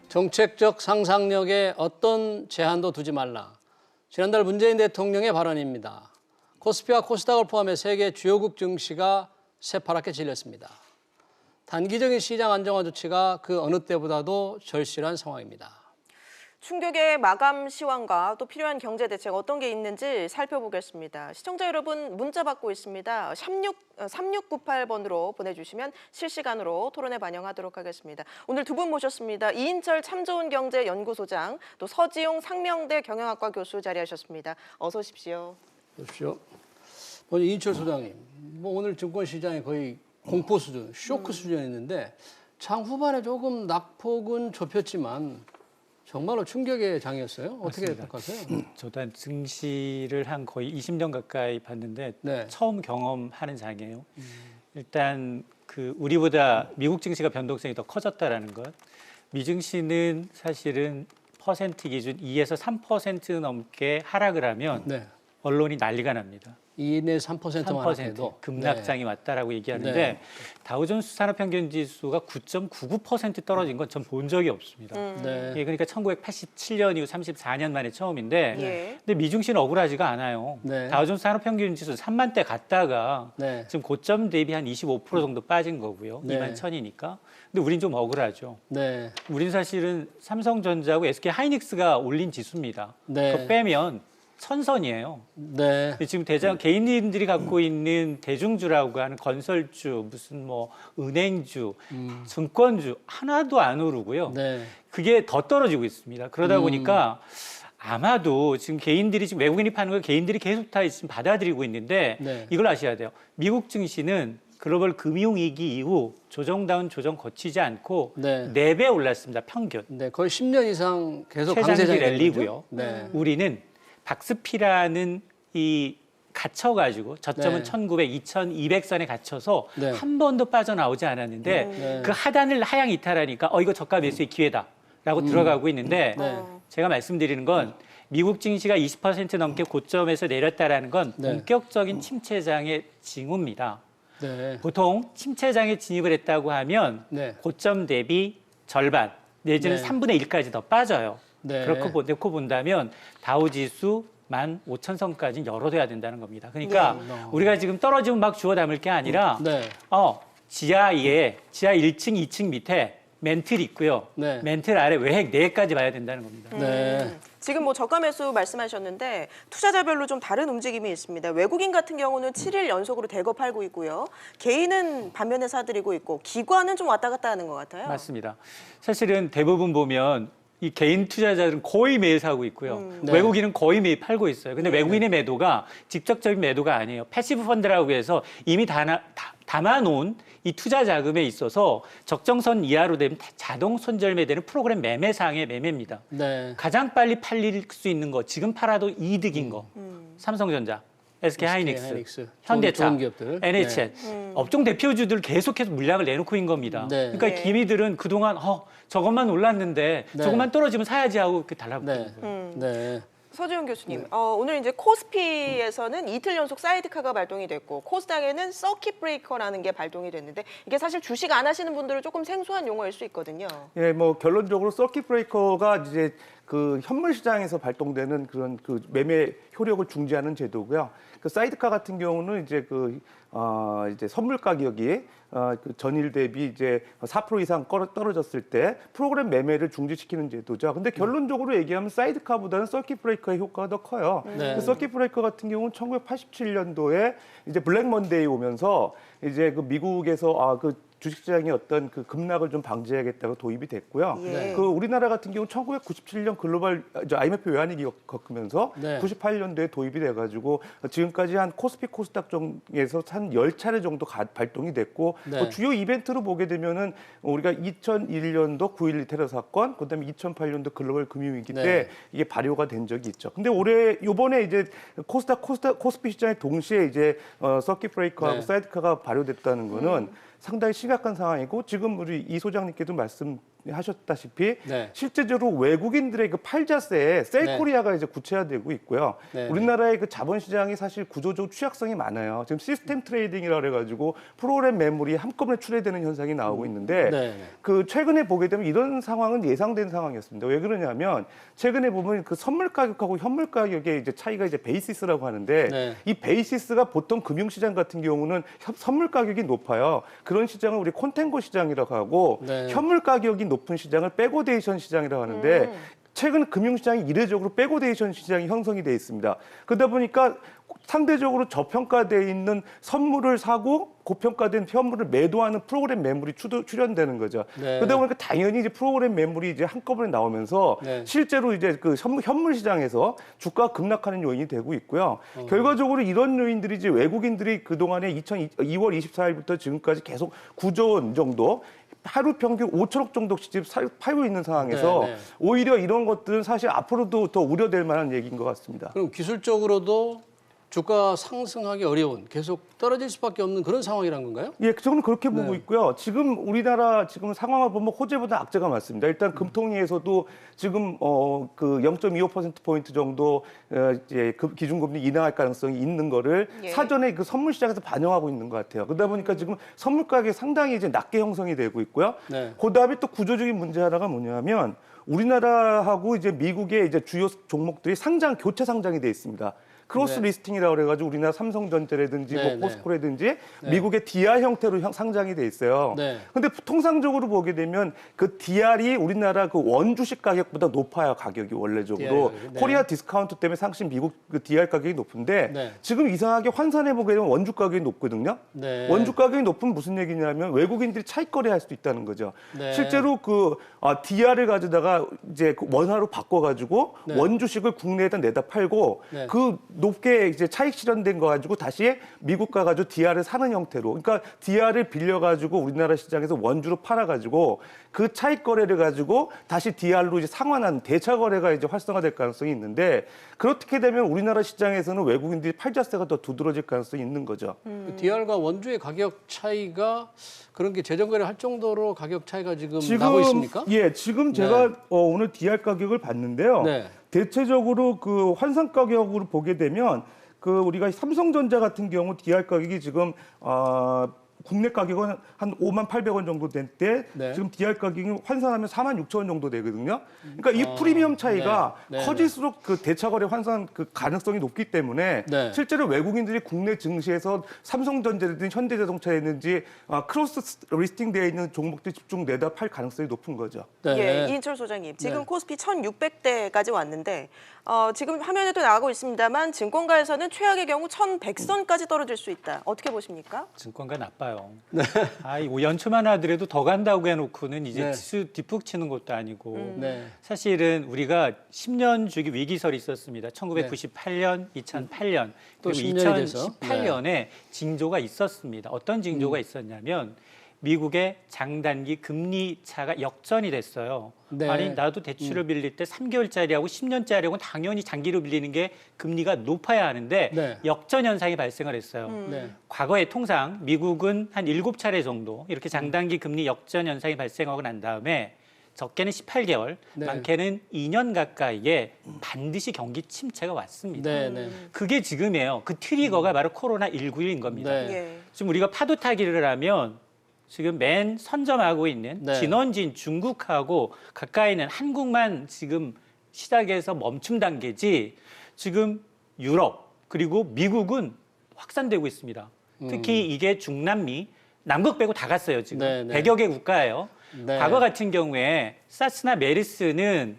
정책적 상상력에 어떤 제한도 두지 말라. 지난달 문재인 대통령의 발언입니다. 코스피와 코스닥을 포함해 세계 주요국 증시가 새파랗게 질렸습니다. 단기적인 시장 안정화 조치가 그 어느 때보다도 절실한 상황입니다. 충격의 마감 시황과 또 필요한 경제 대책 어떤 게 있는지 살펴보겠습니다. 시청자 여러분 문자 받고 있습니다. 3698번으로 보내주시면 실시간으로 토론에 반영하도록 하겠습니다. 오늘 두 분 모셨습니다. 이인철 참 좋은 경제 연구소장, 또 서지용 상명대 경영학과 교수 자리하셨습니다. 어서 오십시오. 보십시오. 먼저 이인철 소장님, 오늘 증권 시장이 거의 공포 수준, 쇼크 수준이었는데 장 후반에 조금 낙폭은 좁혔지만 정말로 충격의 장이었어요. 어떻게 생각하세요? 저도 한 증시를 한 거의 20년 가까이 봤는데 네. 처음 경험하는 장이에요. 일단 우리보다 미국 증시가 변동성이 더 커졌다라는 것. 미 증시는 사실은 퍼센트 기준 2에서 3% 넘게 하락을 하면 네. 언론이 난리가 납니다. 2 내 3%만 해도 급락장이 왔다라고 얘기하는데 네. 다우존스 산업평균지수가 9.99% 떨어진 건 전 본 적이 없습니다. 네. 예, 그러니까 1987년 이후 34년 만에 처음인데 예. 근데 미증시는 억울하지가 않아요. 네. 다우존스 산업평균지수 3만대 갔다가 네. 지금 고점 대비 한 25% 정도 빠진 거고요. 네. 2만 1,000이니까. 근데 우린 좀 억울하죠. 네. 우린 사실은 삼성전자하고 SK 하이닉스가 올린 지수입니다. 네. 그거 빼면 천선이에요. 네. 지금 개인들이 갖고 있는 대중주라고 하는 건설주, 무슨 은행주, 증권주 하나도 안 오르고요. 네. 그게 더 떨어지고 있습니다. 그러다 보니까 아마도 지금 지금 외국인이 파는 걸 개인들이 계속 다 지금 받아들이고 있는데 네. 이걸 아셔야 돼요. 미국 증시는 글로벌 금융위기 이후 조정 거치지 않고 네. 4배 올랐습니다. 평균. 네. 거의 10년 이상 계속 최장기 강세장이 랠리고요. 네. 우리는 박스피라는 이 갇혀가지고 저점은 네. 1900, 2200선에 갇혀서 네. 한 번도 빠져나오지 않았는데 네. 그 하단을 하향 이탈하니까 이거 저가 매수의 기회다라고 들어가고 있는데 네. 제가 말씀드리는 건 미국 증시가 20% 넘게 고점에서 내렸다라는 건 네. 본격적인 침체장의 징후입니다. 네. 보통 침체장에 진입을 했다고 하면 네. 고점 대비 절반 내지는 네. 3분의 1까지 더 빠져요. 네. 그렇게 놓고 본다면 다우지수 15,000선까지 열어둬야 된다는 겁니다. 그러니까 네. 우리가 지금 떨어지면 막 주워 담을 게 아니라 네. 지하 1층, 2층 밑에 멘틀이 있고요. 네. 멘틀 아래 외핵 4개까지 봐야 된다는 겁니다. 네. 지금 저가 매수 말씀하셨는데 투자자별로 좀 다른 움직임이 있습니다. 외국인 같은 경우는 7일 연속으로 대거 팔고 있고요. 개인은 반면에 사들이고 있고 기관은 좀 왔다 갔다 하는 것 같아요. 맞습니다. 사실은 대부분 보면 이 개인 투자자들은 거의 매일 사고 있고요. 네. 외국인은 거의 매일 팔고 있어요. 근데 외국인의 매도가 직접적인 매도가 아니에요. 패시브 펀드라고 해서 이미 담아놓은 이 투자 자금에 있어서 적정선 이하로 되면 자동 손절매되는 프로그램 매매상의 매매입니다. 네. 가장 빨리 팔릴 수 있는 거, 지금 팔아도 이득인 거. 삼성전자, SK 하이닉스, 현대차, 좋은 기업들. NHN. 업종 대표주들 계속해서 물량을 내놓고 있는 겁니다. 네. 그러니까 네. 기미들은 그동안 저것만 올랐는데 네. 저것만 떨어지면 사야지 하고 이렇게 달라붙는 네. 거예요. 네. 서지훈 교수님, 오늘 이제 코스피에서는 이틀 연속 사이드카가 발동이 됐고 코스닥에는 서킷 브레이커라는 게 발동이 됐는데 이게 사실 주식 안 하시는 분들은 조금 생소한 용어일 수 있거든요. 예, 결론적으로 서킷 브레이커가 이제 그 현물 시장에서 발동되는 그런 매매 효력을 중지하는 제도고요. 그 사이드카 같은 경우는 이제 이제 선물 가격이 전일 대비 이제 4% 이상 떨어졌을 때 프로그램 매매를 중지시키는 제도죠. 근데 결론적으로 얘기하면 사이드카보다는 서킷 브레이커의 효과가 더 커요. 네. 그 서킷 브레이커 같은 경우는 1987년도에 이제 블랙 먼데이 오면서 이제 미국에서 주식시장의 어떤 급락을 좀 방지하겠다고 도입이 됐고요. 예. 우리나라 같은 경우 1997년 글로벌 IMF 외환위기 겪으면서 네. 98년도에 도입이 돼가지고 지금까지 한 코스피 코스닥 중에서 한 10차례 정도 발동이 됐고 네. 주요 이벤트로 보게 되면은 우리가 2001년도 9.11 테러 사건, 그다음에 2008년도 글로벌 금융위기 때 네. 이게 발효가 된 적이 있죠. 근데 요번에 이제 코스피 시장에 동시에 이제 서킷 브레이커하고 네. 사이드카가 발효됐다는 거는 상당히 심각한 상황이고 지금 우리 이 소장님께도 말씀 하셨다시피 네. 실제적으로 외국인들의 그 팔자세에 셀코리아가 이제 구체화되고 있고요. 네. 우리나라의 그 자본시장이 사실 구조적 취약성이 많아요. 지금 시스템 트레이딩이라 그래가지고 프로그램 매물이 한꺼번에 출회되는 현상이 나오고 있는데 네. 그 최근에 보게 되면 이런 상황은 예상된 상황이었습니다. 왜 그러냐면 최근에 보면 그 선물 가격하고 현물 가격의 이제 차이가 이제 베이시스라고 하는데 네. 이 베이시스가 보통 금융시장 같은 경우는 선물 가격이 높아요. 그런 시장을 우리 콘텐고 시장이라고 하고 네. 현물 가격이 높은 시장을 백오데이션 시장이라고 하는데 최근 금융시장이 이례적으로 백오데이션 시장이 형성이 돼 있습니다. 그러다 보니까 상대적으로 저평가돼 있는 선물을 사고 고평가된 현물을 매도하는 프로그램 매물이 출현되는 거죠. 네. 그러다 보니까 당연히 이제 프로그램 매물이 이제 한꺼번에 나오면서 네. 실제로 이제 그 현물 시장에서 주가가 급락하는 요인이 되고 있고요. 결과적으로 이런 요인들이 이제 외국인들이 그동안에 2월 24일부터 지금까지 계속 9조 원 정도 하루 평균 5천억 정도씩 지금 팔고 있는 상황에서 네, 네. 오히려 이런 것들은 사실 앞으로도 더 우려될 만한 얘기인 것 같습니다. 그럼 기술적으로도 주가 상승하기 어려운, 계속 떨어질 수밖에 없는 그런 상황이란 건가요? 예, 저는 그렇게 보고 네. 있고요. 지금 우리나라 지금 상황을 보면 호재보다 악재가 많습니다. 일단 금통위에서도 지금 그 0.25% 포인트 정도 이제 기준금리 인하할 가능성이 있는 거를 예. 사전에 그 선물 시장에서 반영하고 있는 것 같아요. 그러다 보니까 지금 선물 가격이 상당히 이제 낮게 형성이 되고 있고요. 네. 그다음에 또 구조적인 문제 하나가 뭐냐면 우리나라하고 이제 미국의 이제 주요 종목들이 교체 상장이 돼 있습니다. 크로스 네. 리스팅이라고 그래가지고 우리나라 삼성전자라든지 네, 뭐 네. 포스코라든지 네. 미국의 DR 형태로 상장이 돼 있어요. 네. 근데 통상적으로 보게 되면 그 DR이 우리나라 그 원주식 가격보다 높아요, 가격이 원래적으로. DR 가격이. 네. 코리아 디스카운트 때문에 상신 미국 그 DR 가격이 높은데 네. 지금 이상하게 환산해 보게 되면 원주 가격이 높거든요. 네. 원주 가격이 높으면 무슨 얘기냐면 외국인들이 차익 거래할 수도 있다는 거죠. 네. 실제로 그 DR을 가져다가 이제 그 원화로 바꿔가지고 네. 원주식을 국내에다 내다 팔고 네. 그 높게 이제 차익 실현된 거 가지고 다시 미국 가가지고 DR을 사는 형태로, 그러니까 DR을 빌려가지고 우리나라 시장에서 원주로 팔아가지고 그 차익 거래를 가지고 다시 DR로 이제 상환하는 대차 거래가 이제 활성화될 가능성이 있는데 그렇게 되면 우리나라 시장에서는 외국인들이 팔자세가 더 두드러질 가능성이 있는 거죠. 그 DR과 원주의 가격 차이가 그런 게 재정거래 할 정도로 가격 차이가 지금 나고 있습니까? 예, 지금 제가 오늘 DR 가격을 봤는데요. 네. 대체적으로 그 환산 가격으로 보게 되면 그 우리가 삼성전자 같은 경우 DR 가격이 지금 국내 가격은 한 58,000원 정도 될 때 네. 지금 DR 가격이 환산하면 46,000원 정도 되거든요. 그러니까 이 프리미엄 차이가 네. 네. 커질수록 그 대차거래 환산 그 가능성이 높기 때문에 네. 실제로 외국인들이 국내 증시에서 삼성전자든 현대자동차라든지 크로스 리스팅되어 있는 종목들 집중 내다 팔 가능성이 높은 거죠. 네. 예, 이인철 소장님. 지금 네. 코스피 1,600대까지 왔는데 지금 화면에도 나가고 있습니다만 증권가에서는 최악의 경우 1,100선까지 떨어질 수 있다. 어떻게 보십니까? 증권가 나빠요. 이 연초만 하더라도 더 간다고 해놓고는 이제 네. 지수 뒷북 치는 것도 아니고 네. 사실은 우리가 10년 주기 위기설이 있었습니다. 1998년, 2008년, 또 그리고 10년이 돼서. 2018년에 징조가 있었습니다. 어떤 징조가 있었냐면 미국의 장단기 금리 차가 역전이 됐어요. 네. 아니 나도 대출을 빌릴 때 3개월짜리하고 10년짜리하고는 당연히 장기로 빌리는 게 금리가 높아야 하는데 네. 역전 현상이 발생을 했어요. 네. 과거에 통상 미국은 한 7차례 정도 이렇게 장단기 금리 역전 현상이 발생하고 난 다음에 적게는 18개월, 네. 많게는 2년 가까이에 반드시 경기 침체가 왔습니다. 네. 네. 그게 지금이에요. 그 트리거가 바로 코로나19인 겁니다. 네. 예. 지금 우리가 파도 타기를 하면 지금 맨 선점하고 있는 네. 진원진 중국하고 가까이 있는 한국만 지금 시작해서 멈춤 단계지 지금 유럽 그리고 미국은 확산되고 있습니다. 특히 이게 중남미, 남극 빼고 다 갔어요. 지금 네, 네. 100여 개 국가예요. 네. 과거 같은 경우에 사스나 메르스는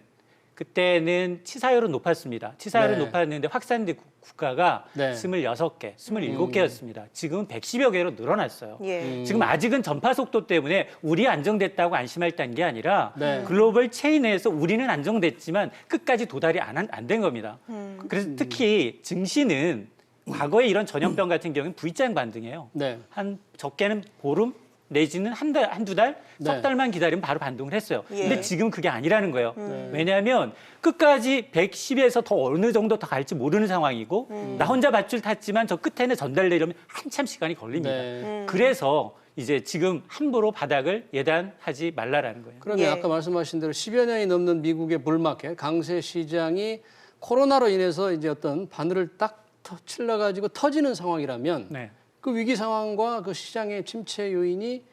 그때는 치사율은 높았습니다. 치사율은 네. 높았는데 확산된 국가가 네. 26개, 27개였습니다. 지금은 110여 개로 늘어났어요. 예. 지금 아직은 전파 속도 때문에 우리 안정됐다고 안심할 게 아니라 네. 글로벌 체인에서 우리는 안정됐지만 끝까지 도달이 안 된 겁니다. 그래서 특히 증시는 과거에 이런 전염병 같은 경우는 V자 반등이에요. 네. 한 적게는 보름 내지는 한두 달, 석 네. 달만 기다리면 바로 반등을 했어요. 예. 근데 지금 그게 아니라는 거예요. 왜냐하면 끝까지 110에서 더 어느 정도 더 갈지 모르는 상황이고 나 혼자 밧줄 탔지만 저 끝에는 전달되려면 한참 시간이 걸립니다. 네. 그래서 이제 지금 함부로 바닥을 예단하지 말라라는 거예요. 그러면 예. 아까 말씀하신 대로 10여 년이 넘는 미국의 불마켓 강세 시장이 코로나로 인해서 이제 어떤 바늘을 딱 찔러 가지고 터지는 상황이라면 네. 그 위기 상황과 그 시장의 침체 요인이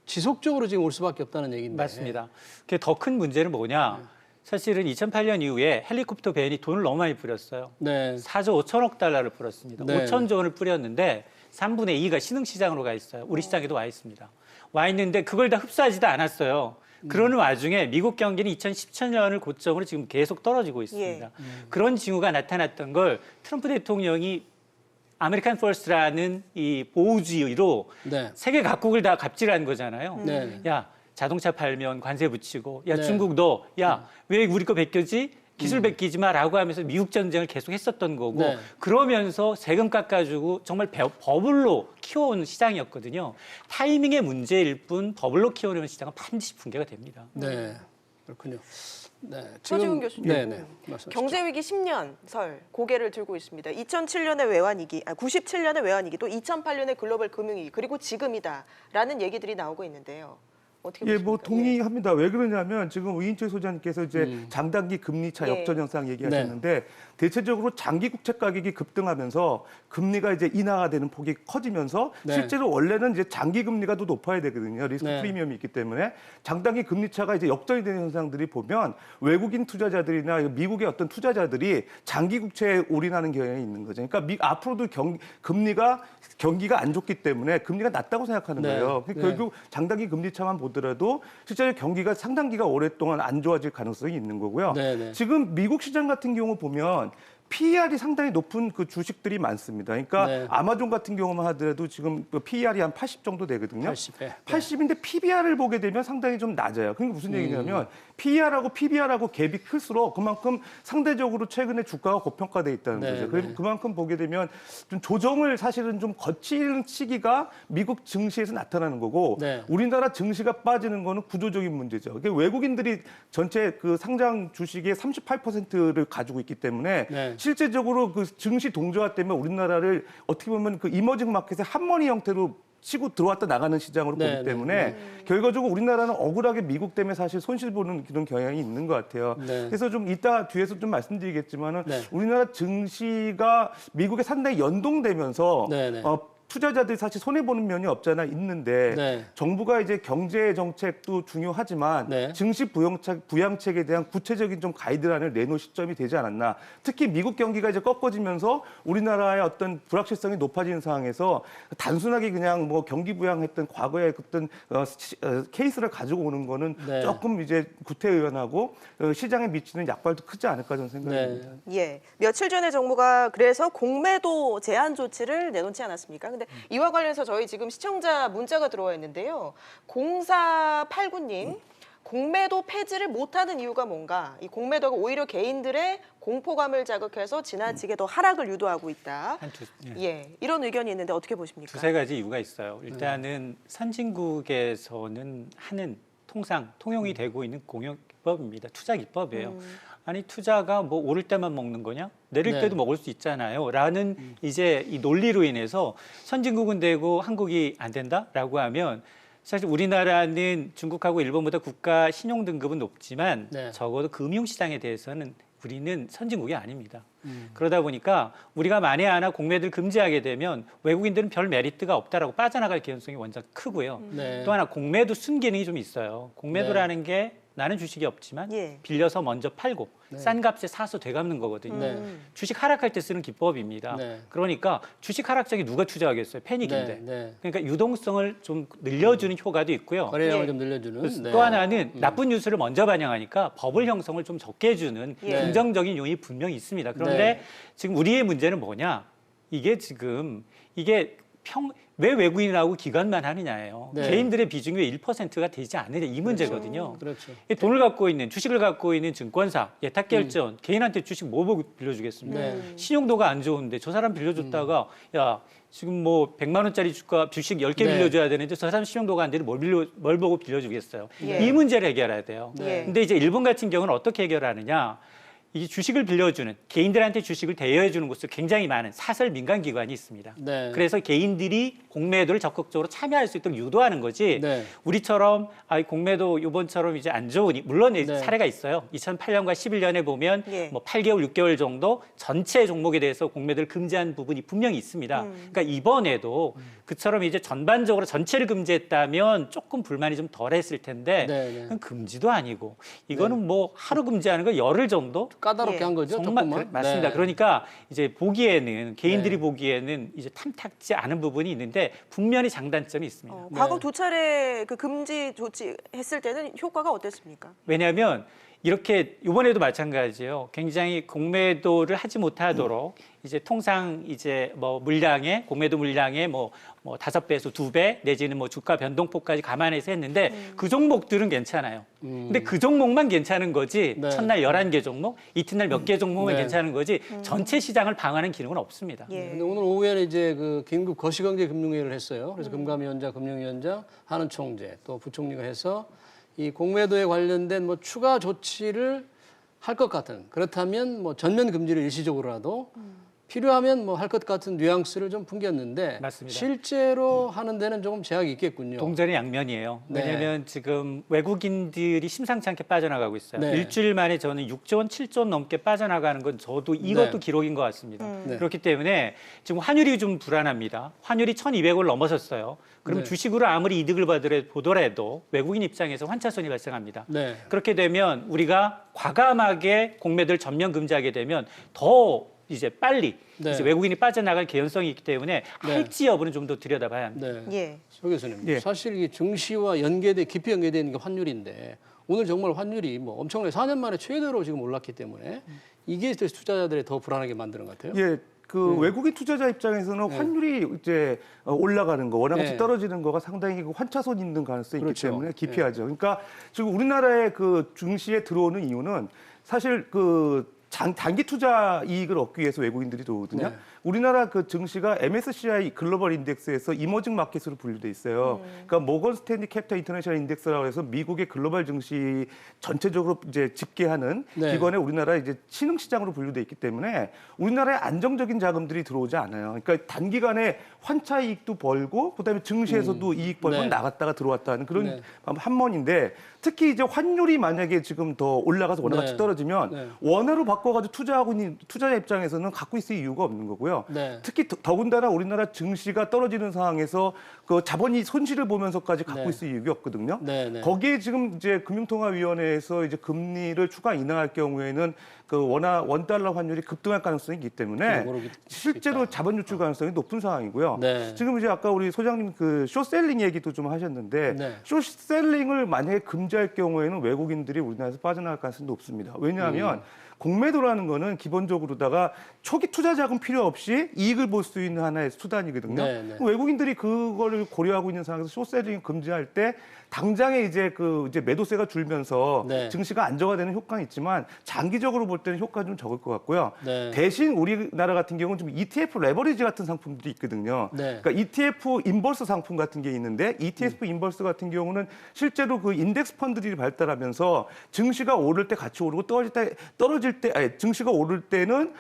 지속적으로 지금 올 수밖에 없다는 얘기인데. 맞습니다. 그게 더 큰 문제는 뭐냐? 사실은 2008년 이후에 헬리콥터 벤이 돈을 너무 많이 뿌렸어요. 네. 4조 5천억 달러를 뿌렸습니다. 네. 5천조 원을 뿌렸는데 3분의 2가 신흥시장으로 가 있어요. 우리 시장에도 와 있습니다. 와 있는데 그걸 다 흡수하지도 않았어요. 그러는 와중에 미국 경기는 2017년을 고점으로 지금 계속 떨어지고 있습니다. 그런 징후가 나타났던 걸 트럼프 대통령이 아메리칸 퍼스트라는 이 보호주의로 네. 세계 각국을 다 갑질한 거잖아요. 네. 야, 자동차 팔면 관세 붙이고, 야, 네. 중국 너, 야, 왜 우리 거 베껴지? 기술 베끼지 마라고 하면서 미국 전쟁을 계속 했었던 거고, 네. 그러면서 세금 깎아주고 정말 버블로 키워온 시장이었거든요. 타이밍의 문제일 뿐 버블로 키워내는 시장은 반드시 붕괴가 됩니다. 네. 그렇군요. 네. 서지훈 교수님. 네네. 말씀하시죠. 경제위기 10년 설 고개를 들고 있습니다. 2007년의 외환위기, 97년의 외환위기도 2008년의 글로벌 금융위기 그리고 지금이다라는 얘기들이 나오고 있는데요. 어떻게 예, 보십니까? 뭐 동의합니다. 왜 그러냐면 지금 우인철 소장님께서 이제 장단기 금리차 예. 역전 현상 얘기하셨는데 대체적으로 장기 국채 가격이 급등하면서 금리가 이제 인하가 되는 폭이 커지면서 네. 실제로 원래는 이제 장기 금리가 더 높아야 되거든요. 리스크 네. 프리미엄이 있기 때문에 장단기 금리차가 이제 역전이 되는 현상들이 보면 외국인 투자자들이나 미국의 어떤 투자자들이 장기 국채에 올인하는 경향이 있는 거죠. 그러니까 앞으로도 금리가 경기가 안 좋기 때문에 금리가 낮다고 생각하는 네. 거예요. 네. 결국 장단기 금리차만 보더라도 실제로 경기가 상당기가 오랫동안 안 좋아질 가능성이 있는 거고요. 네, 네. 지금 미국 시장 같은 경우 보면 PER이 상당히 높은 그 주식들이 많습니다. 그러니까 네. 아마존 같은 경우만 하더라도 지금 그 PER이 한 80 정도 되거든요. 80회. 80인데 PBR을 보게 되면 상당히 좀 낮아요. 그러니까 무슨 얘기냐면 PER하고 PBR하고 갭이 클수록 그만큼 상대적으로 최근에 주가가 고평가돼 있다는 네, 거죠. 네. 그럼 그만큼 보게 되면 좀 조정을 사실은 좀 거치는 시기가 미국 증시에서 나타나는 거고 네. 우리나라 증시가 빠지는 거는 구조적인 문제죠. 그러니까 외국인들이 전체 그 상장 주식의 38%를 가지고 있기 때문에 네. 실제적으로 그 증시 동조화 때문에 우리나라를 어떻게 보면 그 이머징 마켓의 한머니 형태로 치고 들어왔다 나가는 시장으로 네, 보기 네, 때문에 결과적으로 우리나라는 억울하게 미국 때문에 사실 손실 보는 그런 경향이 있는 것 같아요. 네. 그래서 좀 이따 뒤에서 좀 말씀드리겠지만은 네. 우리나라 증시가 미국에 상당히 연동되면서 네, 네. 투자자들이 사실 손해 보는 면이 없잖아 있는데 네. 정부가 이제 경제 정책도 중요하지만 네. 증시 부양책에 대한 구체적인 좀 가이드라인을 내놓을 시점이 되지 않았나. 특히 미국 경기가 이제 꺾어지면서 우리나라의 어떤 불확실성이 높아지는 상황에서 단순하게 그냥 뭐 경기 부양했던 과거의 어떤 케이스를 가지고 오는 거는 네. 조금 이제 구태의연하고 시장에 미치는 약발도 크지 않을까 저는 생각합니다. 네. 예, 며칠 전에 정부가 그래서 공매도 제한 조치를 내놓지 않았습니까? 근데 이와 관련해서 저희 지금 시청자 문자가 들어와 있는데요. 0489님, 공매도 폐지를 못하는 이유가 뭔가? 이 공매도가 오히려 개인들의 공포감을 자극해서 지나치게 더 하락을 유도하고 있다. 예, 이런 의견이 있는데 어떻게 보십니까? 두세 가지 이유가 있어요. 일단은 선진국에서는 하는 통용이 되고 있는 공유기법입니다. 투자 기법이에요. 아니 투자가 뭐 오를 때만 먹는 거냐? 내릴 네. 때도 먹을 수 있잖아요. 라는 이제 이 논리로 인해서 선진국은 되고 한국이 안 된다라고 하면 사실 우리나라는 중국하고 일본보다 국가 신용 등급은 높지만 네. 적어도 금융시장에 대해서는 우리는 선진국이 아닙니다. 그러다 보니까 우리가 만에 하나 공매도를 금지하게 되면 외국인들은 별 메리트가 없다라고 빠져나갈 가능성이 완전 크고요. 네. 또 하나 공매도 순기능이 좀 있어요. 공매도라는 게 나는 주식이 없지만 예. 빌려서 먼저 팔고 싼 값에 사서 되갚는 거거든요. 네. 주식 하락할 때 쓰는 기법입니다. 네. 그러니까 주식 하락장에 누가 투자하겠어요? 패닉인데. 네, 네. 그러니까 유동성을 좀 늘려주는 효과도 있고요. 거래량을 예. 좀 늘려주는. 네. 또 하나는 나쁜 뉴스를 먼저 반영하니까 버블 형성을 좀 적게 해주는 예. 긍정적인 요인이 분명히 있습니다. 그런데 네. 지금 우리의 문제는 뭐냐? 이게 왜 외국인하고 기관만 하느냐예요. 네. 개인들의 비중이 왜 1%가 되지 않느냐 이 문제거든요. 그렇죠. 이 돈을 갖고 있는 주식을 갖고 있는 증권사, 예탁결제원, 개인한테 주식 뭐 보고 빌려주겠습니까? 네. 신용도가 안 좋은데 저 사람 빌려줬다가 야 지금 뭐 100만 원짜리 주식 10개 네. 빌려줘야 되는데 저 사람 신용도가 안 되는데 뭘 보고 빌려주겠어요? 예. 이 문제를 해결해야 돼요. 예. 근데 이제 일본 같은 경우는 어떻게 해결하느냐? 이게 주식을 빌려주는 개인들한테 주식을 대여해 주는 곳으로 굉장히 많은 사설 민간 기관이 있습니다. 네. 그래서 개인들이 공매도를 적극적으로 참여할 수 있도록 유도하는 거지. 네. 우리처럼 공매도 이번처럼 이제 안 좋으니 물론 네. 사례가 있어요. 2008년과 11년에 보면 예. 뭐 8개월, 6개월 정도 전체 종목에 대해서 공매도를 금지한 부분이 분명히 있습니다. 그러니까 이번에도 그처럼 이제 전반적으로 전체를 금지했다면 조금 불만이 좀 덜했을 텐데 네, 네. 그건 금지도 아니고 이거는 뭐 하루 금지하는 거 열흘 정도 까다롭게 예. 한 거죠. 정말 조금만. 맞습니다. 네. 그러니까 이제 보기에는 개인들이 네. 보기에는 이제 탐탁지 않은 부분이 있는데 분명히 장단점이 있습니다. 과거 네. 두 차례 그 금지 조치 했을 때는 효과가 어땠습니까? 왜냐하면 이렇게 이번에도 마찬가지예요. 굉장히 공매도를 하지 못하도록 이제 통상 이제 뭐 물량의 공매도 물량의 뭐 5배에서 2배 내지는 뭐 주가 변동폭까지 감안해서 했는데 그 종목들은 괜찮아요. 근데 그 종목만 괜찮은 거지 네. 첫날 11개 종목, 이튿날 몇 개 종목만 네. 괜찮은 거지 전체 시장을 방어하는 기능은 없습니다. 예. 근데 오늘 오후에는 이제 그 긴급 거시경제 금융회의를 했어요. 그래서 금감위원장, 금융위원장, 한은 총재 또 부총리가 해서 이 공매도에 관련된 뭐 추가 조치를 할 것 같은 그렇다면 뭐 전면 금지를 일시적으로라도 필요하면 뭐 할 것 같은 뉘앙스를 좀 풍겼는데 맞습니다. 실제로 하는 데는 조금 제약이 있겠군요. 동전의 양면이에요. 네. 왜냐하면 지금 외국인들이 심상치 않게 빠져나가고 있어요. 네. 일주일 만에 저는 6조 원, 7조 원 넘게 빠져나가는 건 저도 이것도 네. 기록인 것 같습니다. 네. 그렇기 때문에 지금 환율이 좀 불안합니다. 환율이 1,200을 넘어섰어요. 그럼 네. 주식으로 아무리 이득을 보더라도 외국인 입장에서 환차손이 발생합니다. 네. 그렇게 되면 우리가 과감하게 공매도를 전면 금지하게 되면 더 이제 빨리 네. 이제 외국인이 빠져나갈 개연성이 있기 때문에 네. 할지 여부는 좀 더 들여다봐야 합니다. 네. 예. 소 교수님, 예. 사실 이게 증시와 깊이 연계되는 게 환율인데 오늘 정말 환율이 뭐 엄청나게 4년 만에 최대로 지금 올랐기 때문에 이게 투자자들이 더 불안하게 만드는 것 같아요. 예, 그 외국인 투자자 입장에서는 환율이 이제 올라가는 거, 원화같이 네. 떨어지는 거가 상당히 그 환차손 있는 가능성이 그렇죠. 있기 때문에 기피하죠. 그러니까 지금 우리나라의 그 증시에 들어오는 이유는 사실 그 단기 투자 이익을 얻기 위해서 외국인들이 들어오거든요. 네. 우리나라 그 증시가 MSCI 글로벌 인덱스에서 이머징 마켓으로 분류돼 있어요. 그러니까 모건 스탠리 캐피탈 인터내셔널 인덱스라고 해서 미국의 글로벌 증시 전체적으로 이제 집계하는 네. 기관에 우리나라 이제 신흥 시장으로 분류돼 있기 때문에 우리나라에 안정적인 자금들이 들어오지 않아요. 그러니까 단기간에 환차 이익도 벌고 그다음에 증시에서도 이익 벌고 네. 나갔다가 들어왔다 하는 그런 네. 한mon인데 특히 이제 환율이 만약에 지금 더 올라가서 원화같이 네. 떨어지면 네. 원화로 바꿔가지고 투자하고 있는 투자자 입장에서는 갖고 있을 이유가 없는 거고요. 네. 특히 더군다나 우리나라 증시가 떨어지는 상황에서 그 자본이 손실을 보면서까지 갖고 네. 있을 이유가 없거든요. 네, 네. 거기에 지금 이제 금융통화위원회에서 이제 금리를 추가 인하할 경우에는 그 원달러 환율이 급등할 가능성이 있기 때문에 오르기 실제로 있다. 자본 유출 가능성이 높은 상황이고요. 네. 지금 이제 아까 우리 소장님 그 쇼셀링 얘기도 좀 하셨는데 네. 쇼셀링을 만약에 금지할 경우에는 외국인들이 우리나라에서 빠져나갈 가능성이 높습니다. 왜냐하면 공매도라는 거는 기본적으로다가 초기 투자 자금 필요 없이 이익을 볼 수 있는 하나의 수단이거든요. 네, 네. 외국인들이 그거를 고려하고 있는 상황에서 쇼셀링 금지할 때 당장에 이제 이제 매도세가 줄면서 네. 증시가 안정화되는 효과는 있지만 장기적으로 볼 때는 효과가 좀 적을 것 같고요. 네. 대신 우리나라 같은 경우는 좀 ETF 레버리지 같은 상품들이 있거든요. 네. 그러니까 ETF 인버스 상품 같은 게 있는데 ETF 인버스 같은 경우는 실제로 그 인덱스 펀드들이 발달하면서 증시가 오를 때 같이 오르고 떨어질 때 증시가 오를 때는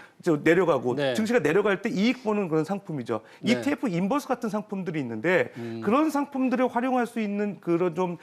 내려가고 네. 증시가 내려갈 때 이익 보는 그런 상품이죠. 네. ETF 인버스 같은 상품들이 있는데 그런 상품들을 활용할 수 있는 그런 좀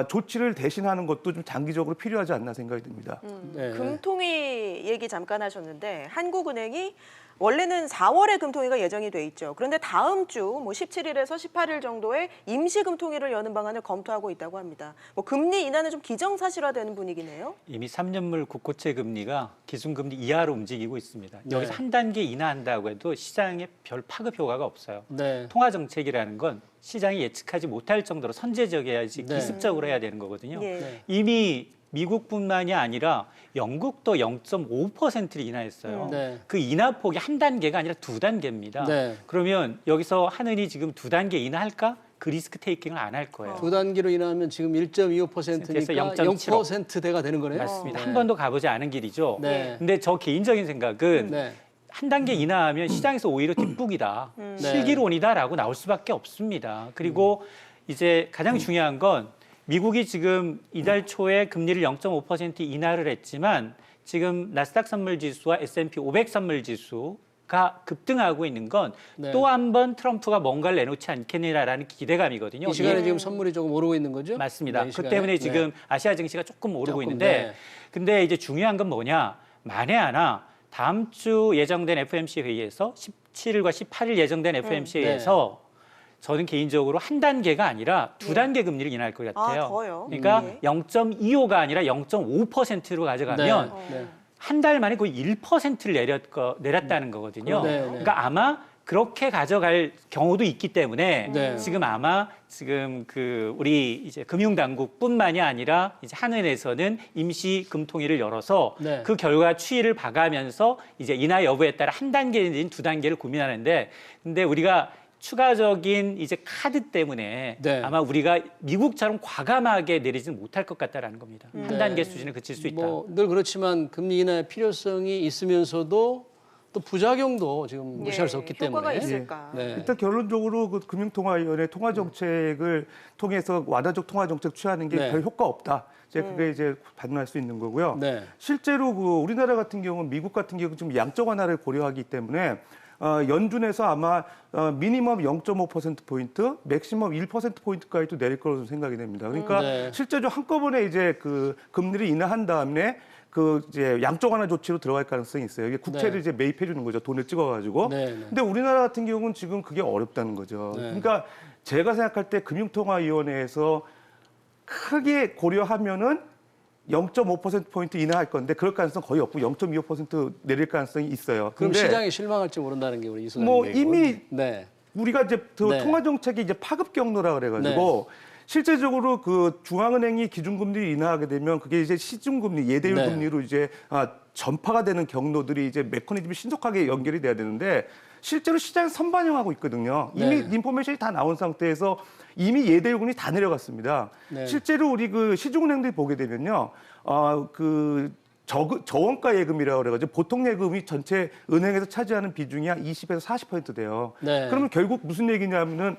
조치를 대신하는 것도 좀 장기적으로 필요하지 않나 생각이 듭니다. 네. 금통위 얘기 잠깐 하셨는데 한국은행이 원래는 4월에 금통위가 예정이 돼 있죠. 그런데 다음 주 뭐 17일에서 18일 정도에 임시 금통위를 여는 방안을 검토하고 있다고 합니다. 뭐 금리 인하는 좀 기정사실화되는 분위기네요. 이미 3년물 국고채 금리가 기준금리 이하로 움직이고 있습니다. 네. 여기서 한 단계 인하한다고 해도 시장에 별 파급 효과가 없어요. 네. 통화 정책이라는 건 시장이 예측하지 못할 정도로 선제적이어야지 네. 기습적으로 해야 되는 거거든요. 예. 네. 이미 미국뿐만이 아니라 영국도 0.5%를 인하했어요. 네. 그 인하폭이 한 단계가 아니라 두 단계입니다. 네. 그러면 여기서 하느니 지금 두 단계 인하할까? 그 리스크 테이킹을 안 할 거예요. 두 단계로 인하면 지금 1.25%니까 0.75. 0%대가 되는 거네요. 맞습니다. 네. 한 번도 가보지 않은 길이죠. 네. 근데 저 개인적인 생각은 네. 한 단계 인하하면 시장에서 오히려 뒷북이다, 실기론이다라고 나올 수밖에 없습니다. 그리고 이제 가장 중요한 건 미국이 지금 이달 초에 금리를 0.5% 인하를 했지만 지금 나스닥 선물 지수와 S&P 500 선물 지수가 급등하고 있는 건 네. 또 한 번 트럼프가 뭔가를 내놓지 않겠느냐라는 기대감이거든요. 이 시간에 예. 지금 선물이 조금 오르고 있는 거죠? 맞습니다. 네, 이 그 시간에. 때문에 네. 지금 아시아 증시가 조금 오르고 조금, 있는데 네. 근데 이제 중요한 건 뭐냐? 만에 하나 다음 주 예정된 FOMC 회의에서 17일과 18일 예정된 FOMC 회의에서 저는 개인적으로 한 단계가 아니라 두 단계 금리를 인하할 것 같아요. 아, 더요? 그러니까 네. 0.25가 아니라 0.5%로 가져가면 네. 한 달 만에 거의 1%를 내렸다는 거거든요. 네, 네. 그러니까 아마 그렇게 가져갈 경우도 있기 때문에 네. 지금 아마 지금 그 우리 이제 금융당국뿐만이 아니라 이제 한은에서는 임시 금통위를 열어서 네. 그 결과 추이를 봐가면서 이제 인하 여부에 따라 한 단계 내진 두 단계를 고민하는데 근데 우리가 추가적인 이제 카드 때문에 네. 아마 우리가 미국처럼 과감하게 내리지는 못할 것 같다라는 겁니다. 한 단계 수준에 그칠 수 있다. 뭐 늘 그렇지만 금리 인하의 필요성이 있으면서도 또 부작용도 지금 무시할 수 없기 효과가 때문에. 있을까? 네. 일단 결론적으로 그 금융통화위원회 통화 정책을 통해서 완화적 통화 정책 취하는 게 네. 별 효과 없다. 이제 그게 이제 반응할 수 있는 거고요. 네. 실제로 그 우리나라 같은 경우는 미국 같은 경우 좀 양적 완화를 고려하기 때문에 연준에서 아마 미니멈 0.5%포인트, 맥시멈 1%포인트까지도 내릴 거로 생각이 됩니다. 그러니까 네. 실제로 한꺼번에 이제 그 금리를 인하한 다음에 그 이제 양적 완화 조치로 들어갈 가능성이 있어요. 이게 국채를 네. 이제 매입해 주는 거죠. 돈을 찍어가지고. 네, 네. 근데 우리나라 같은 경우는 지금 그게 어렵다는 거죠. 네. 그러니까 제가 생각할 때 금융통화위원회에서 크게 고려하면은 0.5%포인트 인하할 건데 그럴 가능성 거의 없고 0.25% 내릴 가능성이 있어요. 그럼 근데 시장이 실망할지 모른다는 게 우리 이수남 뭐 얘기고. 이미 네. 우리가 이제 그 네. 통화 정책이 이제 파급 경로라 그래가지고 실제적으로 그 중앙은행이 기준금리를 인하하게 되면 그게 이제 시중금리, 예대율 네. 금리로 이제 전파가 되는 경로들이 이제 메커니즘이 신속하게 연결이 돼야 되는데 실제로 시장이 선반영하고 있거든요. 이미 네. 인포메이션이 다 나온 상태에서 이미 예대율 금리 다 내려갔습니다. 네. 실제로 우리 그 시중은행들 보게 되면요, 그 저원가 예금이라고 그래가지고 보통 예금이 전체 은행에서 차지하는 비중이 한 20에서 40% 돼요. 네. 그러면 결국 무슨 얘기냐면은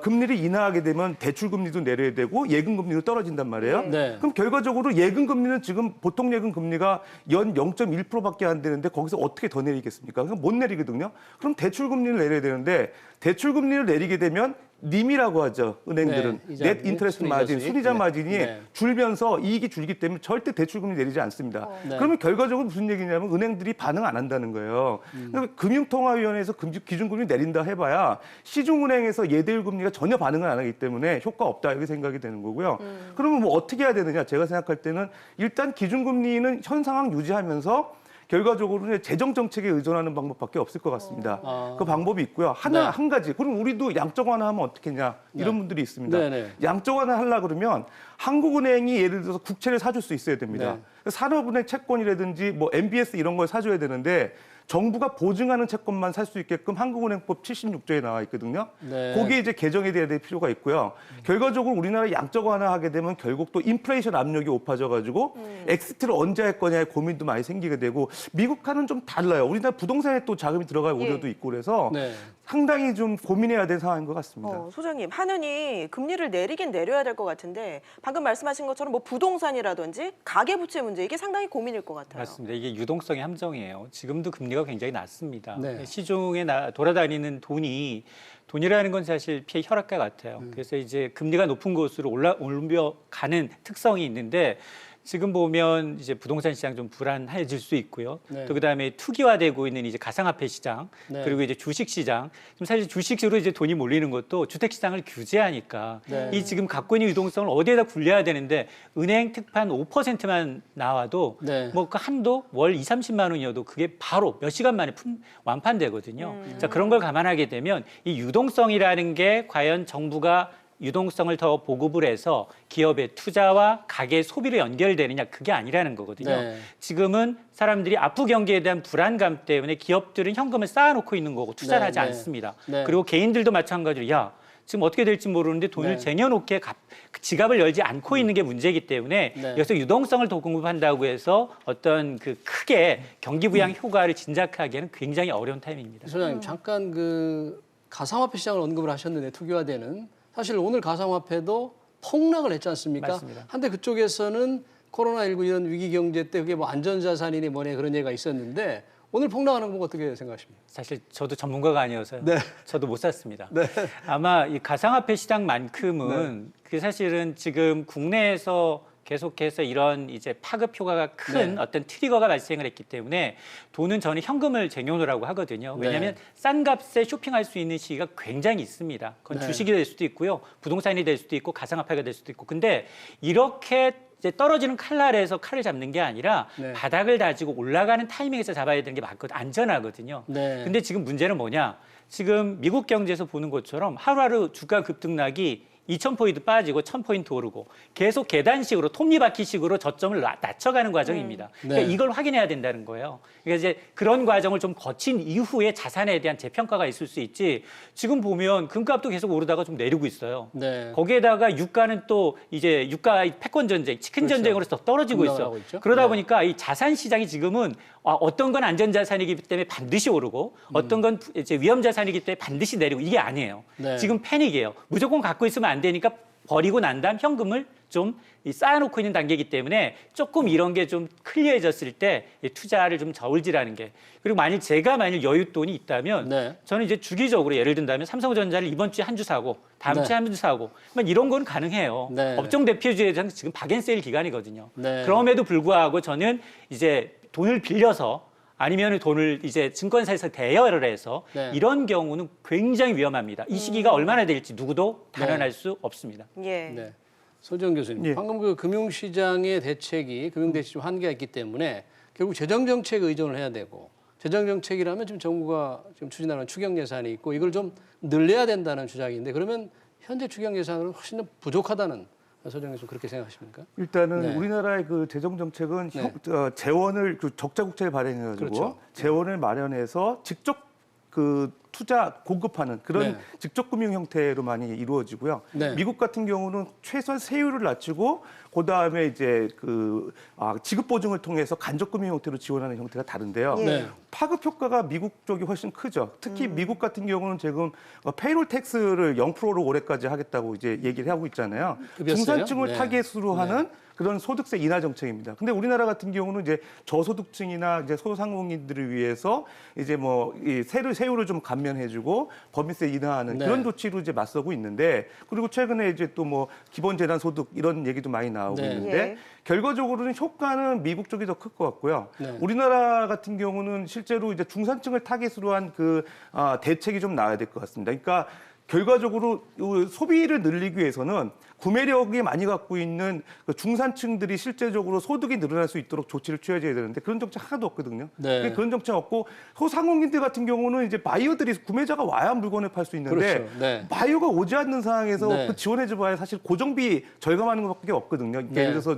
금리를 인하하게 되면 대출 금리도 내려야 되고 예금 금리도 떨어진단 말이에요. 네. 그럼 결과적으로 예금 금리는 지금 보통 예금 금리가 연 0.1%밖에 안 되는데 거기서 어떻게 더 내리겠습니까? 그럼 못 내리거든요. 그럼 대출 금리를 내려야 되는데 대출 금리를 내리게 되면 님이라고 하죠. 은행들은 네, 이자, 넷 인터레스트 순이자 마진, 수익. 순이자 네. 마진이 네. 줄면서 이익이 줄기 때문에 절대 대출 금리 내리지 않습니다. 네. 그러면 결과적으로 무슨 얘기냐면 은행들이 반응 안 한다는 거예요. 그러니까 금융통화위원회에서 기준금리 내린다 해봐야 시중은행에서 예대율 금리가 전혀 반응을 안 하기 때문에 효과 없다 이렇게 생각이 되는 거고요. 그러면 뭐 어떻게 해야 되느냐? 제가 생각할 때는 일단 기준금리는 현 상황 유지하면서 결과적으로는 재정 정책에 의존하는 방법밖에 없을 것 같습니다. 그 방법이 있고요. 네. 한 가지. 그럼 우리도 양적 완화하면 어떻겠냐? 이런 네. 분들이 있습니다. 네, 네. 양적 완화 하려고 그러면 한국은행이 예를 들어서 국채를 사줄 수 있어야 됩니다. 네. 산업은행 채권이라든지 뭐 MBS 이런 걸 사줘야 되는데 정부가 보증하는 채권만 살 수 있게끔 한국은행법 76조에 나와 있거든요. 네. 거기에 이제 개정이 돼야 될 필요가 있고요. 결과적으로 우리나라 양적 완화하게 되면 결국 또 인플레이션 압력이 높아져가지고 엑시트를 언제 할 거냐의 고민도 많이 생기게 되고 미국과는 좀 달라요. 우리나라 부동산에 또 자금이 들어갈 우려도 있고 그래서 네. 상당히 좀 고민해야 될 상황인 것 같습니다. 소장님, 한은이 금리를 내리긴 내려야 될 것 같은데 방금 말씀하신 것처럼 뭐 부동산이라든지 가계부채 문제 이게 상당히 고민일 것 같아요. 맞습니다. 이게 유동성의 함정이에요. 지금도 금리가 굉장히 낮습니다. 네. 시중에 돌아다니는 돈이라는 건 사실 피해 혈압과 같아요. 그래서 이제 금리가 높은 곳으로 올려가는 특성이 있는데 지금 보면 이제 부동산 시장 좀 불안해질 수 있고요. 네. 또 그다음에 투기화되고 있는 이제 가상화폐 시장 네. 그리고 이제 주식 시장. 지금 사실 주식으로 이제 돈이 몰리는 것도 주택 시장을 규제하니까 네. 이 지금 갖고 있는 유동성을 어디에다 굴려야 되는데 은행 특판 5%만 나와도 네. 뭐 그 한도 월 2, 30만 원이어도 그게 바로 몇 시간 만에 완판되거든요. 자, 그런 걸 감안하게 되면 이 유동성이라는 게 과연 정부가 유동성을 더 보급을 해서 기업의 투자와 가계 소비로 연결되느냐 그게 아니라는 거거든요. 네. 지금은 사람들이 앞으로 경기에 대한 불안감 때문에 기업들은 현금을 쌓아놓고 있는 거고 투자를 네, 하지 네. 않습니다. 네. 그리고 개인들도 마찬가지로 야 지금 어떻게 될지 모르는데 돈을 네. 쟁여놓게 지갑을 열지 않고 있는 게 문제이기 때문에 네. 여기서 유동성을 더 공급한다고 해서 어떤 그 크게 경기 부양 효과를 진작하기에는 굉장히 어려운 타이밍입니다. 소장님 잠깐 그 가상화폐 시장을 언급을 하셨는데 투기화되는 사실 오늘 가상화폐도 폭락을 했지 않습니까? 맞습니다. 한데 그쪽에서는 코로나19 이런 위기 경제 때 그게 뭐 안전자산이니 뭐니 그런 얘기가 있었는데 오늘 폭락하는 거 보고 어떻게 생각하십니까? 사실 저도 전문가가 아니어서 네. 저도 못 샀습니다. 네. 아마 이 가상화폐 시장만큼은 그 사실은 지금 국내에서 계속해서 이런 이제 파급 효과가 큰 네. 어떤 트리거가 발생을 했기 때문에 돈은 저는 현금을 쟁여놓으라고 하거든요. 왜냐하면 네. 싼 값에 쇼핑할 수 있는 시기가 굉장히 있습니다. 그건 네. 주식이 될 수도 있고요, 부동산이 될 수도 있고, 가상화폐가 될 수도 있고. 근데 이렇게 이제 떨어지는 칼날에서 칼을 잡는 게 아니라 네. 바닥을 다지고 올라가는 타이밍에서 잡아야 되는 게 맞거든, 안전하거든요. 네. 근데 지금 문제는 뭐냐? 지금 미국 경제에서 보는 것처럼 하루하루 주가 급등락이 2,000포인트 빠지고 1,000포인트 오르고 계속 계단식으로 톱니바퀴식으로 저점을 낮춰가는 과정입니다. 그러니까 네. 이걸 확인해야 된다는 거예요. 그러니까 이제 그런 과정을 좀 거친 이후에 자산에 대한 재평가가 있을 수 있지. 지금 보면 금값도 계속 오르다가 좀 내리고 있어요. 네. 거기에다가 유가는 또 이제 유가 패권 전쟁, 치킨 그렇죠. 전쟁으로 더 떨어지고 있어. 급락하고 있죠. 그러다 네. 보니까 이 자산 시장이 지금은 어떤 건 안전 자산이기 때문에 반드시 오르고 어떤 건 이제 위험 자산이기 때문에 반드시 내리고, 이게 아니에요. 네. 지금 패닉이에요. 무조건 갖고 있으면 안 되니까 버리고 난 다음 현금을 좀 쌓아놓고 있는 단계이기 때문에 조금 이런 게 좀 클리어해졌을 때 투자를 좀 저울질하는 게. 그리고 만일 제가 여윳돈이 있다면 네. 저는 이제 주기적으로 예를 든다면 삼성전자를 이번 주에 한 주 사고 다음 네. 주에 한 주 사고 이런 건 가능해요. 네. 업종 대표주에서는 지금 박앤세일 기간이거든요. 네. 그럼에도 불구하고 저는 이제 돈을 빌려서 아니면 돈을 이제 증권사에서 대여를 해서 네. 이런 경우는 굉장히 위험합니다. 이 시기가 얼마나 될지 누구도 네. 단언할 수 없습니다. 예. 네. 소정 교수님, 예. 방금 그 금융시장의 대책이 금융대책이 좀 한계가 있기 때문에 결국 재정정책에 의존을 해야 되고, 재정정책이라면 지금 정부가 지금 추진하는 추경 예산이 있고 이걸 좀 늘려야 된다는 주장인데, 그러면 현재 추경 예산으로 훨씬 더 부족하다는, 소정 교수 그렇게 생각하십니까? 일단은 네. 우리나라의 그 재정 정책은 네. 재원을 그 적자 국채를 발행해가지고 그렇죠. 재원을 마련해서 직접 그 투자 공급하는 그런 네. 직접 금융 형태로 많이 이루어지고요. 네. 미국 같은 경우는 최소한 세율을 낮추고 그 다음에 이제 지급 보증을 통해서 간접 금융 형태로 지원하는 형태가 다른데요. 예. 네. 파급 효과가 미국 쪽이 훨씬 크죠. 특히 미국 같은 경우는 지금 페이롤 텍스를 0%로 올해까지 하겠다고 이제 얘기를 하고 있잖아요. 급여세요? 중산층을 네. 타겟으로 하는 그런 소득세 인하 정책입니다. 근데 우리나라 같은 경우는 이제 저소득층이나 이제 소상공인들을 위해서 이제 이 세율을 좀 감면해주고 법인세 인하하는 네. 그런 조치로 이제 맞서고 있는데, 그리고 최근에 이제 또 기본 재난 소득 이런 얘기도 많이 나오고 네. 있는데 예. 결과적으로는 효과는 미국 쪽이 더 클 것 같고요. 네. 우리나라 같은 경우는 실제로 이제 중산층을 타겟으로 한 대책이 좀 나와야 될 것 같습니다. 그러니까 결과적으로 소비를 늘리기 위해서는 구매력이 많이 갖고 있는 그 중산층들이 실제적으로 소득이 늘어날 수 있도록 조치를 취해줘야 되는데 그런 정책 하나도 없거든요. 네. 그런 정책 없고, 소상공인들 같은 경우는 이제 바이어들이, 구매자가 와야 물건을 팔 수 있는데 그렇죠. 네. 바이어가 오지 않는 상황에서 네. 그 지원해줘봐야 사실 고정비 절감하는 것밖에 없거든요. 그러니까 네. 예를 들어서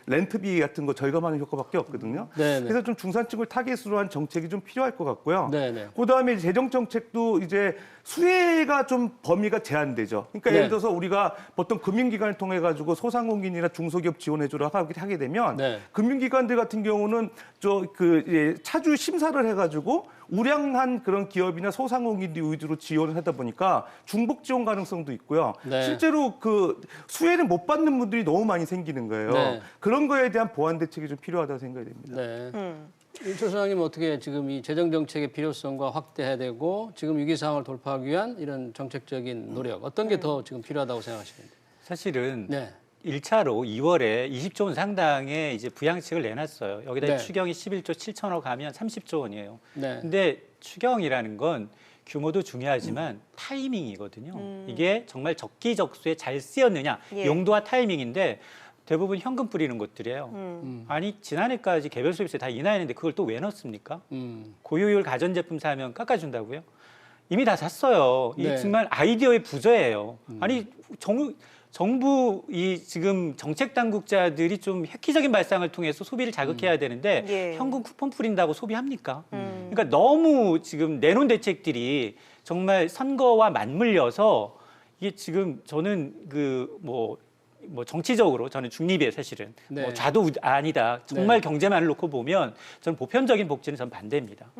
렌트비 같은 거 절감하는 효과밖에 없거든요. 네, 네. 그래서 좀 중산층을 타겟으로 한 정책이 좀 필요할 것 같고요. 네, 네. 그다음에 재정 정책도 이제 수혜가 좀 범위가 제한되죠. 그러니까 네. 예를 들어서 우리가 보통 금융기관을 통해 가지고 소상공인이나 중소기업 지원해주라 하게 되면 네. 금융기관들 같은 경우는 차주 심사를 해가지고 우량한 그런 기업이나 소상공인들 위주로 지원을 하다 보니까 중복 지원 가능성도 있고요. 네. 실제로 그 수혜를 못 받는 분들이 너무 많이 생기는 거예요. 네. 그런 거에 대한 보완 대책이 좀 필요하다고 생각이 됩니다. 네. 윤철 소장님 어떻게 지금 이 재정 정책의 필요성과 확대해야 되고 지금 위기 상황을 돌파하기 위한 이런 정책적인 노력 어떤 게 더 지금 필요하다고 생각하시는데? 사실은 네. 1차로 2월에 20조 원 상당의 이제 부양책을 내놨어요. 여기다 네. 추경이 11조 7천억 하면 30조 원이에요. 네. 근데 추경이라는 건 규모도 중요하지만 타이밍이거든요. 이게 정말 적기적소에 잘 쓰였느냐, 예. 용도와 타이밍인데 대부분 현금 뿌리는 것들이에요. 아니 지난해까지 개별 소비세 다 인하했는데 그걸 또 왜 넣습니까? 고효율 가전제품 사면 깎아준다고요? 이미 다 샀어요. 네. 이 정말 아이디어의 부재예요. 아니 정부 지금 정책 당국자들이 좀 획기적인 발상을 통해서 소비를 자극해야 되는데 예. 현금 쿠폰 뿌린다고 소비합니까? 그러니까 너무 지금 내놓은 대책들이 정말 선거와 맞물려서 이게 지금 저는 정치적으로 저는 중립이에요, 사실은. 네. 좌도 아니다. 정말 경제만을 놓고 보면 저는 보편적인 복지는 전 반대입니다.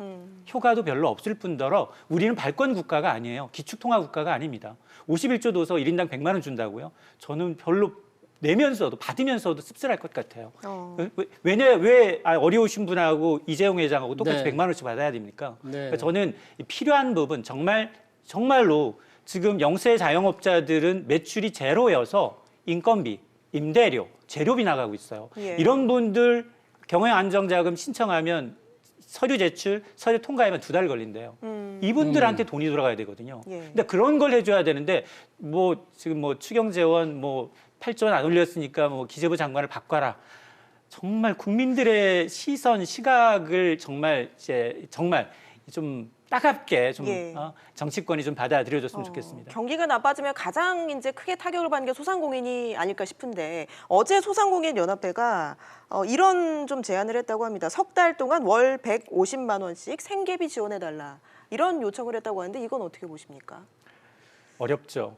효과도 별로 없을 뿐더러 우리는 발권 국가가 아니에요. 기축통화 국가가 아닙니다. 51조 둬서 1인당 100만 원 준다고요? 저는 별로 내면서도 받으면서도 씁쓸할 것 같아요. 왜 어려우신 분하고 이재용 회장하고 똑같이 네. 100만 원씩 받아야 됩니까? 네. 그러니까 저는 필요한 부분 정말로 지금 영세 자영업자들은 매출이 제로여서 인건비, 임대료, 재료비 나가고 있어요. 예. 이런 분들 경영 안정자금 신청하면 서류 제출, 서류 통과하면 2달 걸린대요. 이분들한테 돈이 돌아가야 되거든요. 예. 근데 그런 걸 해줘야 되는데 지금 추경재원 8조 원 안 올렸으니까 기재부 장관을 바꿔라. 정말 국민들의 시각을 정말 좀 따갑게 좀 예. 정치권이 좀 받아들여줬으면 좋겠습니다. 경기가 나빠지면 가장 이제 크게 타격을 받는 게 소상공인이 아닐까 싶은데 어제 소상공인 연합회가 이런 좀 제안을 했다고 합니다. 석 달 동안 월 150만 원씩 생계비 지원해달라 이런 요청을 했다고 하는데 이건 어떻게 보십니까? 어렵죠.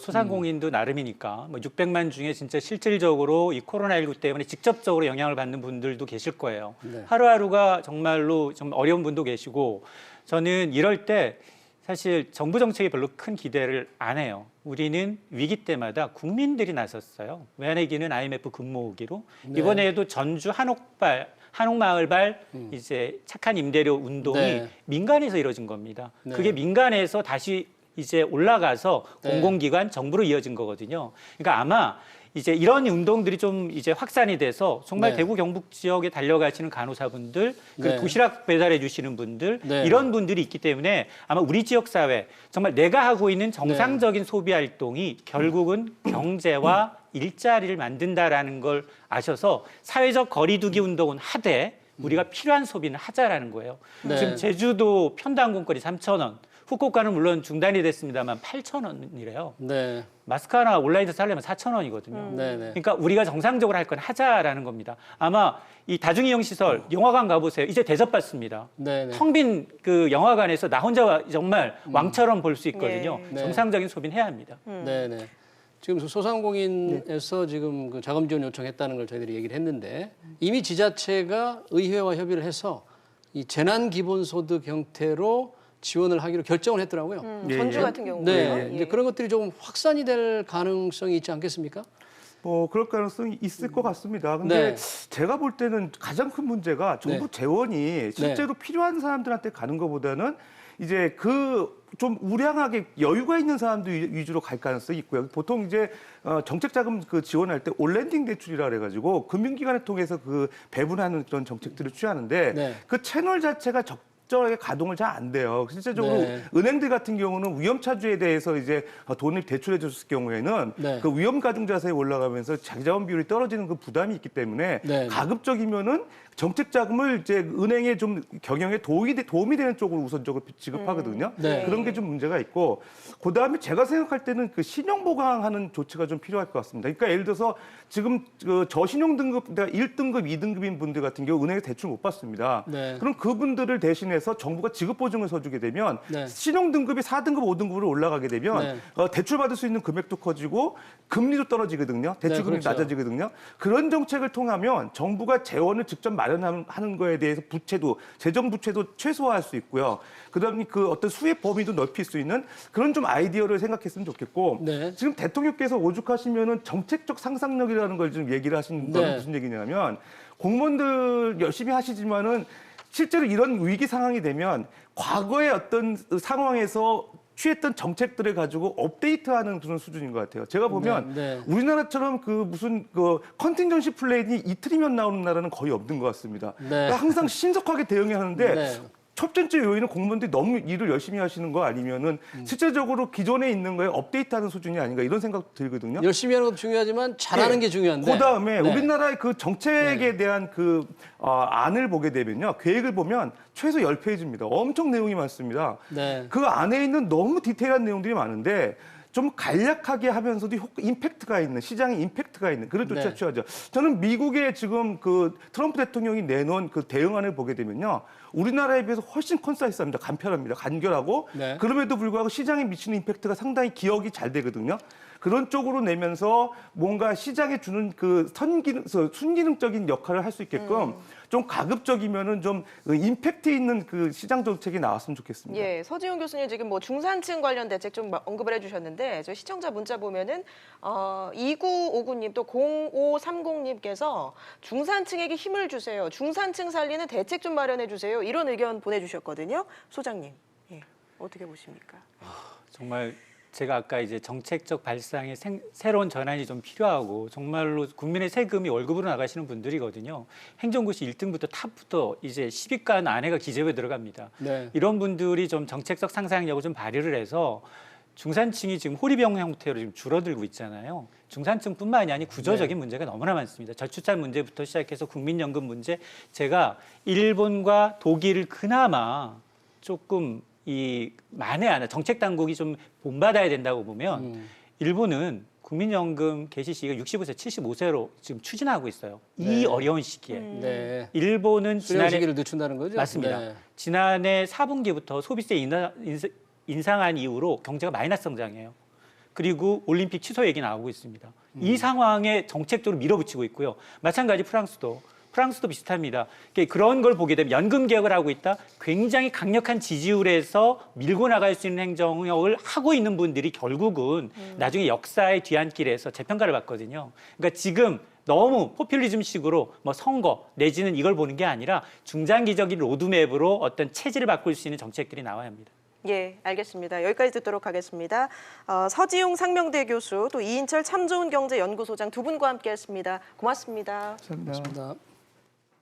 소상공인도 나름이니까 600만 중에 진짜 실질적으로 이 코로나19 때문에 직접적으로 영향을 받는 분들도 계실 거예요. 네. 하루하루가 정말로 좀 어려운 분도 계시고 저는 이럴 때 사실 정부 정책에 별로 큰 기대를 안 해요. 우리는 위기 때마다 국민들이 나섰어요. 외환위기는 IMF 금모으기로 네. 이번에도 전주 한옥마을발 이제 착한 임대료 운동이 네. 민간에서 이뤄진 겁니다. 네. 그게 민간에서 다시 이제 올라가서 네. 공공기관, 정부로 이어진 거거든요. 그러니까 아마 이제 이런 운동들이 좀 이제 확산이 돼서 정말 네. 대구 경북 지역에 달려가시는 간호사분들, 그 네. 도시락 배달해 주시는 분들 네. 이런 분들이 있기 때문에 아마 우리 지역 사회 정말 내가 하고 있는 정상적인 소비 활동이 결국은 경제와 일자리를 만든다라는 걸 아셔서 사회적 거리두기 운동은 하되 우리가 필요한 소비는 하자라는 거예요. 네. 지금 제주도 편도항공거리 3,000원, 후쿠오카는 물론 중단이 됐습니다만 8,000원이래요. 네. 마스크 하나 온라인에서 사려면 4,000원이거든요. 네. 네. 그러니까 우리가 정상적으로 할 건 하자라는 겁니다. 아마 이 다중이용 시설, 영화관 가보세요. 이제 대접받습니다. 네. 네. 텅 빈 그 영화관에서 나 혼자 정말 왕처럼 볼 수 있거든요. 네. 네. 정상적인 소비는 해야 합니다. 네네. 지금 소상공인에서 지금 그 자금 지원 요청했다는 걸 저희들이 얘기를 했는데 이미 지자체가 의회와 협의를 해서 이 재난 기본소득 형태로 지원을 하기로 결정을 했더라고요. 전주 예. 같은 경우는 네, 이제 그런 것들이 좀 확산이 될 가능성이 있지 않겠습니까? 그럴 가능성이 있을 것 같습니다. 근데 네. 제가 볼 때는 가장 큰 문제가 정부 재원이 실제로 필요한 사람들한테 가는 것보다는 이제 좀 우량하게 여유가 있는 사람들 위주로 갈 가능성이 있고요. 보통 이제 정책 자금 지원할 때 올랜딩 대출이라 그래가지고 금융기관을 통해서 배분하는 그런 정책들을 취하는데 네. 그 채널 자체가 적절하게 가동을 잘 안 돼요. 실제적으로 네. 은행들 같은 경우는 위험차주에 대해서 이제 돈을 대출해 줬을 경우에는 네. 그 위험 가중 자산이 올라가면서 자기자본 비율이 떨어지는 그 부담이 있기 때문에 네. 가급적이면은 정책 자금을 이제 은행의 좀 경영에 도움이 되는 쪽으로 우선적으로 지급하거든요. 네. 그런 게 좀 문제가 있고 그다음에 제가 생각할 때는 신용 보강하는 조치가 좀 필요할 것 같습니다. 그러니까 예를 들어서 지금 저신용 등급, 그러니까 1등급, 2등급인 분들 같은 경우 은행에 대출 못 받습니다. 네. 그럼 그분들을 대신해서 정부가 지급 보증을 서주게 되면 네. 신용 등급이 4등급, 5등급으로 올라가게 되면 네. 대출 받을 수 있는 금액도 커지고 금리도 떨어지거든요. 대출 네, 금리 그렇죠. 낮아지거든요. 그런 정책을 통하면 정부가 재원을 직접 마련하는 거에 대해서 재정 부채도 최소화할 수 있고요. 그다음에 어떤 수혜 범위도 넓힐 수 있는 그런 좀 아이디어를 생각했으면 좋겠고 네. 지금 대통령께서 오죽하시면은 정책적 상상력이라는 걸 좀 얘기를 하신 건 네. 무슨 얘기냐면 공무원들 열심히 하시지만은 실제로 이런 위기 상황이 되면 과거의 어떤 상황에서 취했던 정책들을 가지고 업데이트하는 그런 수준인 것 같아요. 제가 보면 네. 우리나라처럼 무슨 컨팅전시 플랜이 이틀이면 나오는 나라는 거의 없는 것 같습니다. 네. 그러니까 항상 신속하게 대응해야 하는데 네. 첫 번째 요인은 공무원들이 너무 일을 열심히 하시는 거 아니면은 실제적으로 기존에 있는 거에 업데이트하는 수준이 아닌가 이런 생각 들거든요. 열심히 하는 것도 중요하지만 잘하는 게 중요한데. 그다음에 네. 우리나라의 정책에 대한 안을 보게 되면요. 계획을 보면 최소 10페이지입니다. 엄청 내용이 많습니다. 네. 그 안에 있는 너무 디테일한 내용들이 많은데 좀 간략하게 하면서도 임팩트가 있는 시장에 임팩트가 있는 그런 조치가 네. 취하죠. 저는 미국의 지금 트럼프 대통령이 내놓은 대응안을 보게 되면요. 우리나라에 비해서 훨씬 컨사이스합니다. 간편합니다. 간결하고 네. 그럼에도 불구하고 시장에 미치는 임팩트가 상당히 기억이 잘 되거든요. 그런 쪽으로 내면서 뭔가 시장에 주는 순기능적인 역할을 할 수 있게끔 좀 가급적이면은 좀 임팩트 있는 그 시장 정책이 나왔으면 좋겠습니다. 예, 서지훈 교수님 지금 뭐 중산층 관련 대책 좀 언급을 해주셨는데 저희 시청자 문자 보면은 2959님 또 0530님께서 중산층에게 힘을 주세요. 중산층 살리는 대책 좀 마련해 주세요. 이런 의견 보내주셨거든요. 소장님, 예, 어떻게 보십니까? 정말 제가 아까 이제 정책적 발상의 새로운 전환이 좀 필요하고 정말로 국민의 세금이 월급으로 나가시는 분들이거든요. 행정고시 1등부터 탑부터 이제 10위권 안에가 기재부에 들어갑니다. 네. 이런 분들이 좀 정책적 상상력을 좀 발휘를 해서 중산층이 지금 호리병 형태로 지금 줄어들고 있잖아요. 중산층뿐만이 아니라 구조적인 문제가 너무나 많습니다. 저출산 문제부터 시작해서 국민연금 문제, 제가 일본과 독일을 그나마 조금 이 만에 하나 정책 당국이 좀 본받아야 된다고 보면 일본은 국민연금 개시 시기가 65세, 75세로 지금 추진하고 있어요. 이 어려운 시기에. 네. 일본은 수령 지난해 시기를 늦춘다는 거죠? 맞습니다. 네. 지난해 4분기부터 소비세 인상한 이후로 경제가 마이너스 성장이에요. 그리고 올림픽 취소 얘기 나오고 있습니다. 이 상황에 정책적으로 밀어붙이고 있고요. 마찬가지 프랑스도 비슷합니다. 그런 걸 보게 되면 연금 개혁을 하고 있다. 굉장히 강력한 지지율에서 밀고 나갈 수 있는 행정력을 하고 있는 분들이 결국은 나중에 역사의 뒤안길에서 재평가를 받거든요. 그러니까 지금 너무 포퓰리즘식으로 뭐 선거 내지는 이걸 보는 게 아니라 중장기적인 로드맵으로 어떤 체질을 바꿀 수 있는 정책들이 나와야 합니다. 예, 알겠습니다. 여기까지 듣도록 하겠습니다. 서지용 상명대 교수 또 이인철 참 좋은 경제 연구소장 두 분과 함께했습니다. 고맙습니다. 고맙습니다.